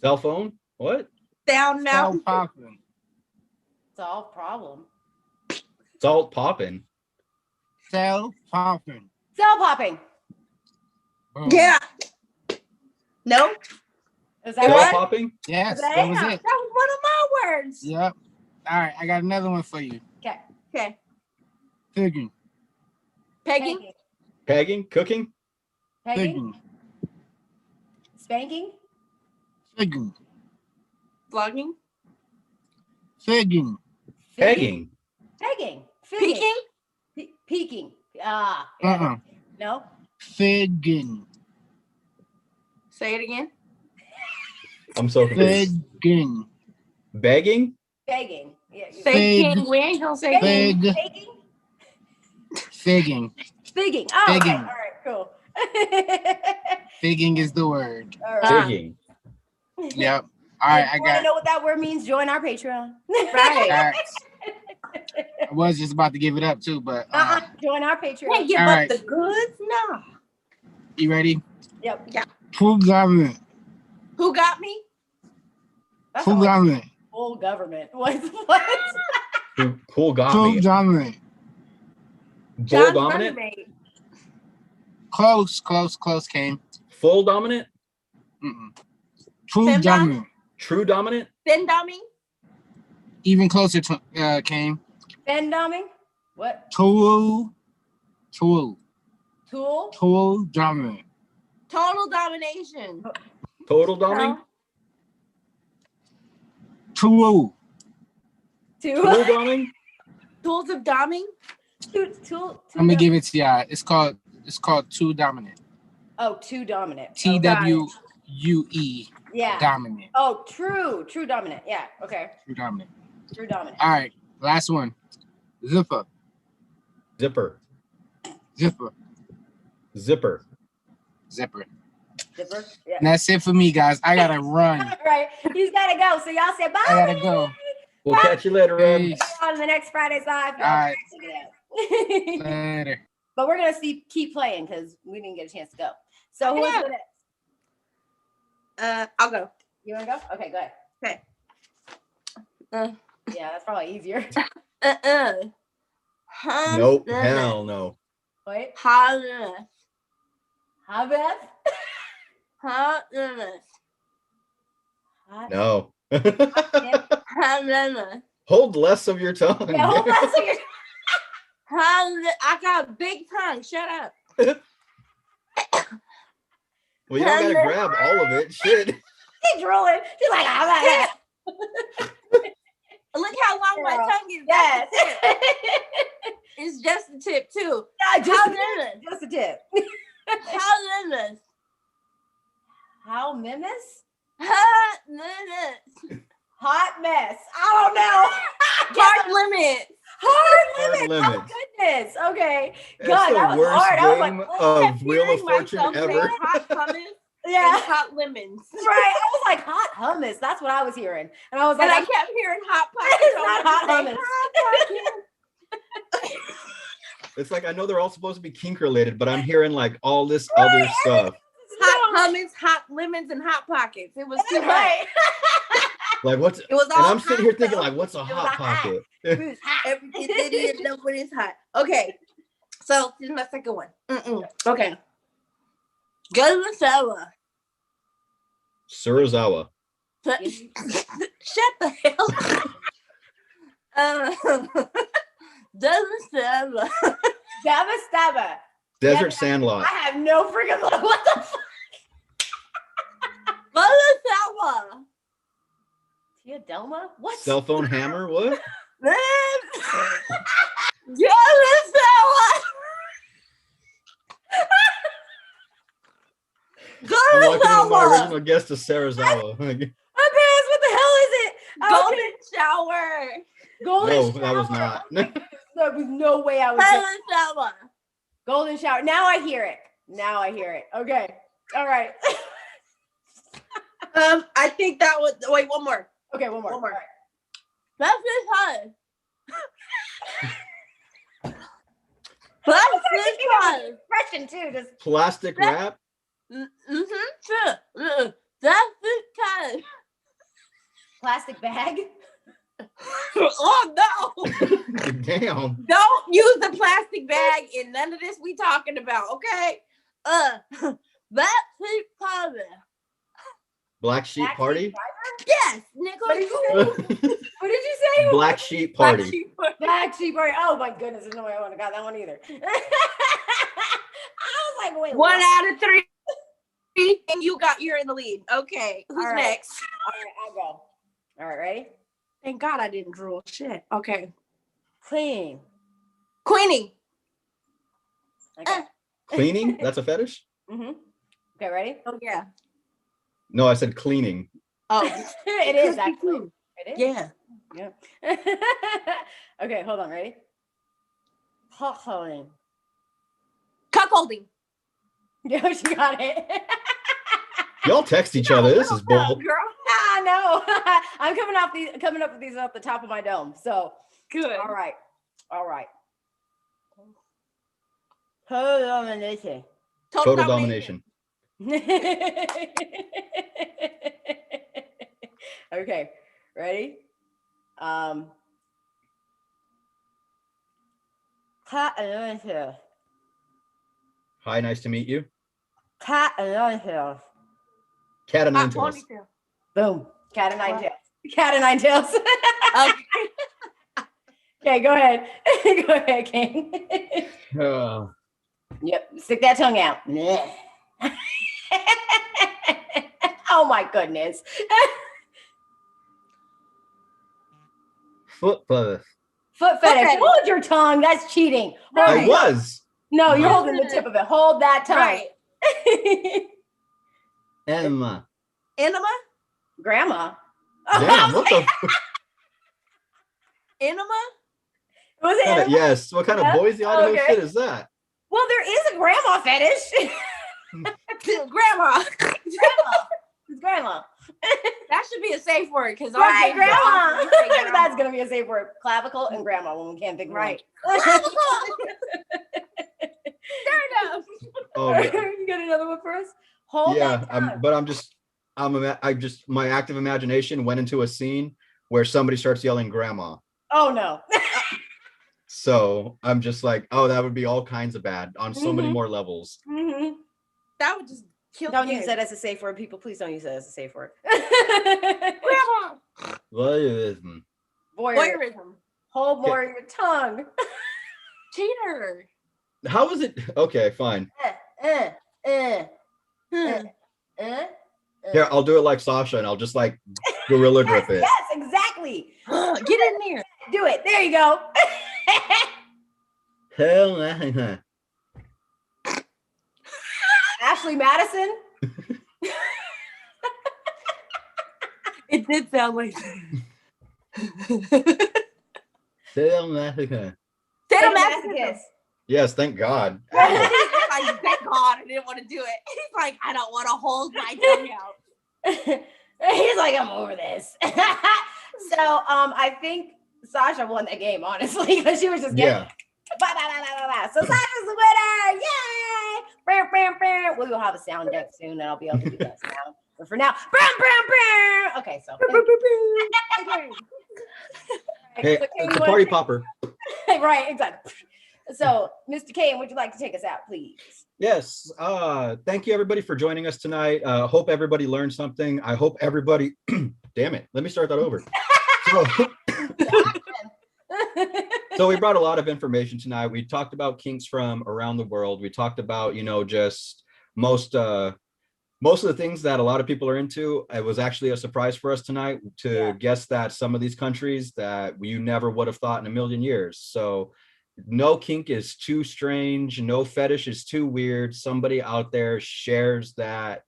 Cell phone? What? Down Cell now. popping. Solve problem. Salt popping. Cell popping. Cell popping. Boom. Yeah. No, Is that Cell right? popping? Yes, That that was that it. was one of my words. Yep. All right, I got another one for you. Okay. Okay. Pigging. Pegging. Pegging? Cooking? Pegging. Pigging. Spanking. Figging. Vlogging. Figging. Pegging. Pegging. Peeking. Peeking. Yeah, no. Figging. Say it again. I'm so confused. Figging. Begging? Begging. Yeah. Say Fig. king. We ain't gonna say Begging. king. Fig. Begging. Figging. Figging. Oh, okay. Figging. All right, cool. Figging is the word. All right. Begging. Yep. All right, If I you want to got. know what that word means? Join our Patreon. Right. Facts. I was just about to give it up too, but Join our Can't Patreon. give All up right. the goods. No. you ready? Yep. Full government. Who got me? That's Full all like government. full government. What? Cool got Full me. government. Bull John's dominant? running mate. Close came. Full dominant? Mm-mm. Full Fem dom? dominant. True dominant? Then dummy. Even closer to came. Ben doming? What? Tool Tool? dominant. Total domination. Total doming? No. Tool. Tool Tool? doming? Tools of doming. Tool? I'm gonna give it to y'all. It's called two dominant. Oh, too dominant. TWUE. Yeah. Dominant. Oh, true dominant. Yeah. Okay. True dominant. True dominant. All right. Last one. Zipper. Zipper. Zipper. Zipper. Zipper. Yeah. And that's it for me, guys. I gotta run. Right. He's gotta go. So y'all say bye. I gotta go. We'll catch you later, Reb. Peace. On the next Friday's live. All right. Y'all. Later. But we're gonna keep playing because we didn't get a chance to go. So who wants to go next? I'll go. You wanna go? Okay, go ahead. Okay. Yeah, that's probably easier. Nope. Hell no. Wait. Hot. How Beth? Hot. No. Hot. Hold less of your tongue. Yeah, hold on. So you're I got a big tongue. Shut up. Well, you don't gotta grab all of it. Shit. she's drooling. She's like, how about that? Look how long my Girl. tongue is. Yes. It's just the tip too. Yeah, How just a tip. How limits? How mimus? Hot limits. Hot mess. I don't know. Hard limits. Hard limits. limits. Oh goodness. Okay. That's God, the that was worst hard. I was game like, of Wheel of Hearing Fortune myself say ever. Hot hummus yeah. and hot lemons. Right. I was like hot hummus. That's what I was hearing. And I was And like, I kept hearing hot It's pockets. not hot hummus. It's like I know they're all supposed to be kink related, but I'm hearing like all this other stuff. Hot hummus, hot lemons, and hot pockets. It was too much. Right. Like what's It was and all I'm sitting here hot, thinking though. like, what's a was hot a hot. pocket? It was hot. Everything that is know when it's hot. Okay. So this is my second one. Okay. Go to the shower. Surazawa. Shut the hell up. Doesn't shower. Dabba stabba. Desert Yeah, Sandlot. I have no freaking clue. What the fuck? Go to the shower. Tia Delma? What? Cell phone hammer. What? Go to the shower. Go I'm to the walking with my shower. original guest to Sarazawa. My pants, what the hell is it? Golden shower. Golden No, shower. that was not. There was no way I was. Golden shower. Golden shower. Now I hear it. Okay. All right. I think that was. Wait, one more. Okay, one more. One more. All right. That's this hard. That's this hard. Expression too. Just Plastic wrap. Sure. That's this hard. plastic bag. Oh no! Damn. Don't use the plastic bag in none of this we talking about, okay? That's his father. Black sheep Black party. sheep driver? Yes, Nicholas. What did you say? What did you say? Black sheep party. Black sheep party. Black sheep party. Oh my goodness, there's no way I would have got that one either. I was like, wait, 1 what? out of 3. And you're in the lead. Okay. Who's All right. next? All right, I'll go. All right, ready? Thank God I didn't drool. Shit. Okay. Clean. Queenie. Okay. Cleaning? That's a fetish? Mm-hmm. Okay, ready? Oh yeah. No, I said cleaning. Oh, It is actually. It is. Yeah. Yeah. Okay, hold on. Ready? Cuckolding. Cuckolding. Yeah, she got it. Y'all text each other. This is bull. Girl. Ah, no. I'm coming up with these off the top of my dome. So Good. all right. Total domination. Total domination. Okay, ready? Cat and nine tails. Hi, nice to meet you. Cat and nine tails. Cat of nine Hot tails. ponytail. Boom. Cat and nine What? tails. Cat and nine tails. Okay. Okay, go ahead. Go ahead, King. Yep. Stick that tongue out. Oh my goodness. Foot fetish. Foot fetish. fetish. Hold your tongue. That's cheating. Hold I it. was. No, you're Right. holding the tip of it. Hold that tongue. Right. Emma. Enema? Grandma. Damn, what the? Enema? Was it? Kinda, animal? yes. What kind of Yeah? Boise, Idaho Okay. shit is that? Well, there is a grandma fetish. Grandma. It's grandma. That should be a safe word because Right, grandma. grandma. That's gonna be a safe word. Clavicle and grandma when we can't think of Right. one. Fair enough. Oh, yeah. You got another one for us? Hold Yeah, that tongue. I just my active imagination went into a scene where somebody starts yelling grandma. Oh no. So I'm just like, oh, that would be all kinds of bad on so many Mhm. more levels. Mhm. That would just kill Don't the use game. that as a safe word, people. Please don't use that as a safe word. Grandma. Voyeurism. Voyeur. Voyeurism. Hold more of your tongue. Cheater. How is it? Okay, fine. Hmm. Here, I'll do it like Sasha and I'll just like gorilla grip it. Yes, exactly. Get in there. Do it. There you go. Hell, nah. Ashley Madison. It did sound like Hell, nah. Sadomasochist. Yes, thank God. He's like, thank God I didn't want to do it. He's like, I don't want to hold my tongue out. He's like, I'm over this. So I think Sasha won that game, honestly, because she was just getting So Sasha's the winner. Yay! Bam, bam, bam. We will have a sound deck soon and I'll be able to do that sound. But for now, bam, bam, bam. Okay, so Hey, So, it's a party popper. right, exactly. So, Mr. Kane, would you like to take us out, please? Yes. Thank you everybody for joining us tonight. Hope everybody learned something. I hope everybody damn it. Let me start that over. So we brought a lot of information tonight. We talked about kinks from around the world. We talked about, just most of the things that a lot of people are into. It was actually a surprise for us tonight to guess that some of these countries that you never would have thought in a million years. So no kink is too strange. No fetish is too weird. Somebody out there shares that,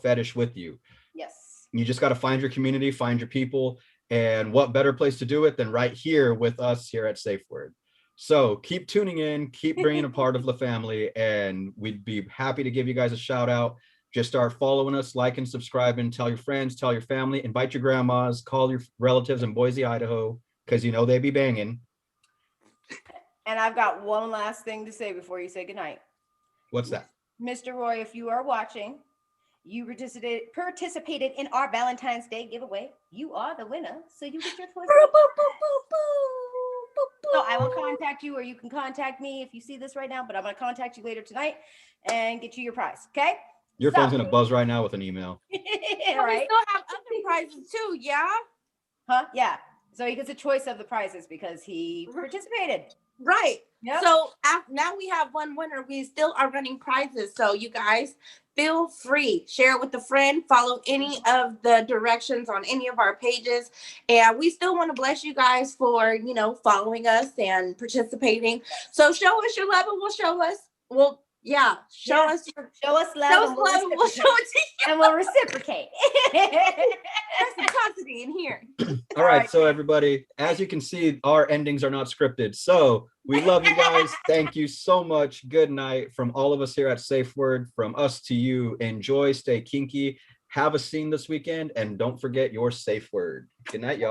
fetish with you. Yes. You just got to find your community, find your people. And what better place to do it than right here with us here at SafeWord. So keep tuning in, keep bringing a part of the family, and we'd be happy to give you guys a shout out. Just start following us, like and subscribing, tell your friends, tell your family, invite your grandmas, call your relatives in Boise, Idaho, because they be banging. And I've got one last thing to say before you say goodnight. What's that? Mr. Roy, if you are watching, you participated in our Valentine's Day giveaway. You are the winner, so you get your toys. So I will contact you, or you can contact me if you see this right now, but I'm going to contact you later tonight and get you your prize, okay? Your phone's going to buzz right now with an email. But Right? we still have other prizes too, yeah? Huh? Yeah. So he gets a choice of the prizes because he participated. Right. Yep. So now we have one winner. We still are running prizes. So you guys feel free, share it with a friend, follow any of the directions on any of our pages. And we still want to bless you guys for, following us and participating. So show us your love and we'll show us. Well, yeah, show us love and we'll show it to you. and we'll reciprocate. Reciprocity in here. All right, so everybody, as you can see, our endings are not scripted. So we love you guys. Thank you so much. Good night from all of us here at SafeWord. From us to you. Enjoy, stay kinky, have a scene this weekend, and don't forget your safe word. Good night, y'all.